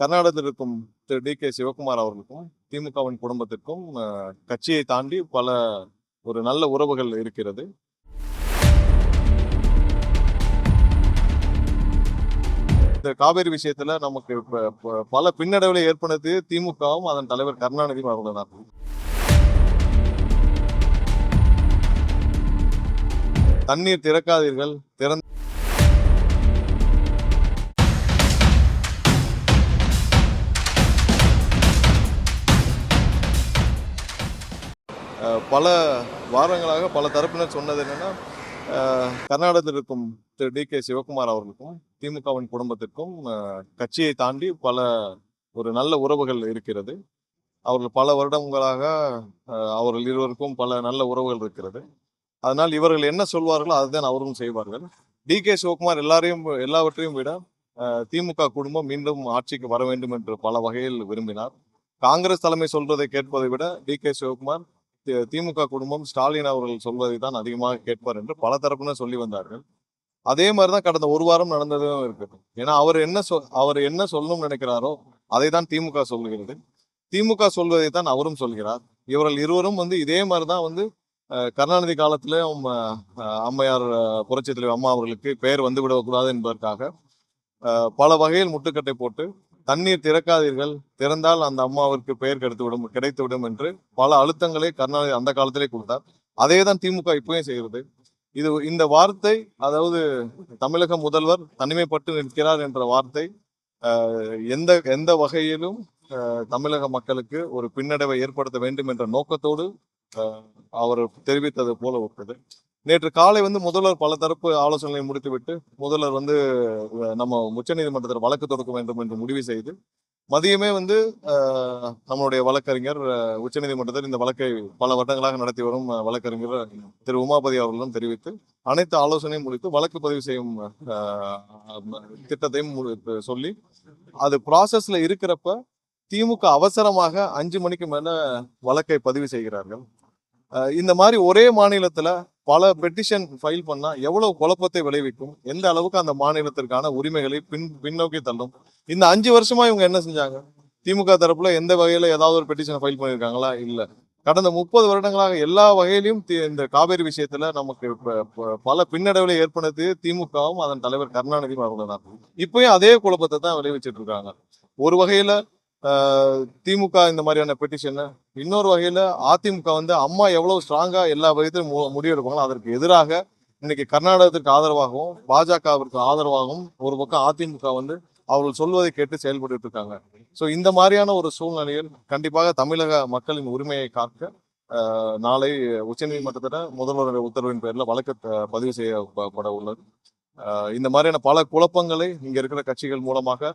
கர்நாடகத்தில் இருக்கும் திரு டி.கே. சிவகுமார் அவர்களுக்கும், திமுகவின் குடும்பத்திற்கும் கட்சியை தாண்டி ஒரு நல்ல உறவுகள் இருக்கிறது. இந்த காவேரி விஷயத்துல நமக்கு பல பின்னடைவுகளை ஏற்படுத்தி திமுகவும் அதன் தலைவர் கருணாநிதியும் அவர்கள் தான். தண்ணீர் திறக்காதீர்கள், பல வாரங்களாக பல தரப்பினர் சொன்னது என்னன்னா, கர்நாடகத்தில் இருக்கும் திரு டி.கே. சிவகுமார் அவர்களுக்கும், திமுகவின் குடும்பத்திற்கும் கட்சியை தாண்டி ஒரு நல்ல உறவுகள் இருக்கிறது. அவர்கள் பல வருடங்களாக அவர்கள் இருவருக்கும் பல நல்ல உறவுகள் இருக்கிறது. அதனால் இவர்கள் என்ன சொல்வார்களோ அதுதான் அவர்களும் செய்வார்கள். டி.கே. சிவகுமார் எல்லாவற்றையும் விட திமுக குடும்பம் மீண்டும் ஆட்சிக்கு வர வேண்டும் என்று பல வகையில் விரும்பினார். காங்கிரஸ் தலைமை சொல்வதை கேட்பதை விட டி.கே. சிவகுமார் திமுக குடும்பம் ஸ்டாலின் அவர்கள் சொல்வதை தான் அதிகமாக கேட்பார் என்று பல தரப்பினர் சொல்லி வந்தார்கள். அதே மாதிரிதான் கடந்த ஒரு வாரம் நடந்ததும் இருக்கு. ஏன்னா அவர் என்ன சொல்லணும்னு நினைக்கிறாரோ அதை தான் திமுக சொல்லுகிறது. திமுக சொல்வதை தான் அவரும் சொல்கிறார். இவர்கள் இருவரும் இதே மாதிரிதான் கருணாநிதி காலத்திலும் அம்மையார் புரட்சி தலைவர் அம்மா அவர்களுக்கு பெயர் வந்துவிடக்கூடாது என்பதற்காக பல வகையில் முட்டுக்கட்டை போட்டு தண்ணீர் திறக்காதீர்கள், திறந்தால் அந்த அம்மாவிற்கு பெயர் கிடைத்துவிடும் என்று பல அழுத்தங்களை கருணாநிதி அந்த காலத்திலே கொடுத்தார். அதே தான் திமுக இப்பயும் செய்கிறது. இந்த வார்த்தை, அதாவது தமிழக முதல்வர் தனிமைப்பட்டு நிற்கிறார் என்ற வார்த்தை எந்த வகையிலும் தமிழக மக்களுக்கு ஒரு பின்னடைவை ஏற்படுத்த வேண்டும் என்ற நோக்கத்தோடு அவர் தெரிவித்தது போல ஒருத்தது. நேற்று காலை முதல்வர் பல தரப்பு ஆலோசனைகளை முடித்துவிட்டு முதல்வர் நம்ம உச்சநீதிமன்றத்தில் வழக்கு தொடுக்க வேண்டும் என்று முடிவு செய்து மதியமே நம்மளுடைய வழக்கறிஞர் உச்சநீதிமன்றத்தில் இந்த வழக்கை பல வருடங்களாக நடத்தி வரும் வழக்கறிஞர் திரு உமாபதி அவர்களும் தெரிவித்து அனைத்து ஆலோசனையும் முடித்து வழக்கு பதிவு செய்யும் திட்டத்தையும் சொல்லி அது ப்ராசஸ்ல இருக்கிறப்ப திமுக அவசரமாக 5 மணிக்கு மேல வழக்கை பதிவு செய்கிறார்கள். இந்த மாதிரி ஒரே மாநிலத்துல பல பெட்டிஷன் ஃபைல் பண்ணா எவ்வளவு குழப்பத்தை விளைவிக்கும், எந்த அளவுக்கு அந்த மாநிலத்திற்கான உரிமைகளை பின்னோக்கி தள்ளும். இந்த 5 வருஷமா இவங்க என்ன செஞ்சாங்க? திமுக தரப்புல எந்த வகையில ஏதாவது ஒரு பெட்டிஷன் ஃபைல் பண்ணிருக்காங்களா? இல்ல. கடந்த 30 வருடங்களாக எல்லா வகையிலும் இந்த காவேரி விஷயத்துல நமக்கு பல பின்னடைவுகளை ஏற்படுத்தி திமுகவும் அதன் தலைவர் கருணாநிதியும் அவர்கள் தான். இப்பயும் அதே குழப்பத்தை தான் விளைவிச்சிட்டு இருக்காங்க. ஒரு வகையில திமுக இந்த மாதிரியான பெட்டிஷன், இன்னொரு வகையில அதிமுக அம்மா எவ்வளவு ஸ்ட்ராங்கா எல்லா வகையிலும் முடிவெடுப்பாங்களோ அதற்கு எதிராக இன்னைக்கு கர்நாடகத்திற்கு ஆதரவாகவும் பாஜகவிற்கு ஆதரவாகவும் ஒரு பக்கம் அதிமுக அவர்கள் சொல்வதை கேட்டு செயல்பட்டு இருக்காங்க. ஸோ இந்த மாதிரியான ஒரு சூழ்நிலையில் கண்டிப்பாக தமிழக மக்களின் உரிமையை காக்க நாளை உச்சநீதிமன்றத்திட முதல்வருடைய உத்தரவின் பேர்ல வழக்கு பதிவு செய்யப்பட உள்ளது. இந்த மாதிரியான பல குழப்பங்களை இங்க இருக்கிற கட்சிகள் மூலமாக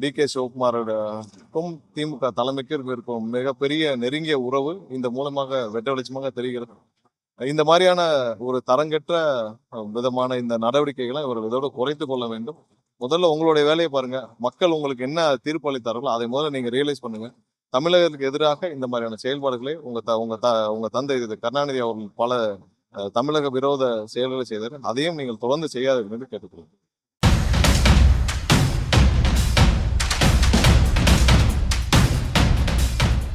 டி.கே. சிவகுமாருக்கும் திமுக தலைமைக்கு இருக்கும் மிகப்பெரிய நெருங்கிய உறவு இந்த மூலமாக வெட்ட வெளிச்சமாக தெரிகிறது. இந்த மாதிரியான ஒரு தரங்கெட்ட விதமான இந்த நடவடிக்கைகளை இவர்கள் இதோடு குறைத்து கொள்ள வேண்டும். முதல்ல உங்களுடைய வேலையை பாருங்க. மக்கள் உங்களுக்கு என்ன தீர்ப்பு அளித்தார்களோ அதை முதல்ல நீங்க ரியலைஸ் பண்ணுங்க. தமிழகத்துக்கு எதிராக இந்த மாதிரியான செயல்பாடுகளை உங்க தந்தை கருணாநிதி அவர்கள் பல தமிழக விரோத செயல்களை செய்தார். அதையும் நீங்கள் தொடர்ந்து செய்யாதீர்கள் என்று கேட்டுக்கொள்கிறேன்.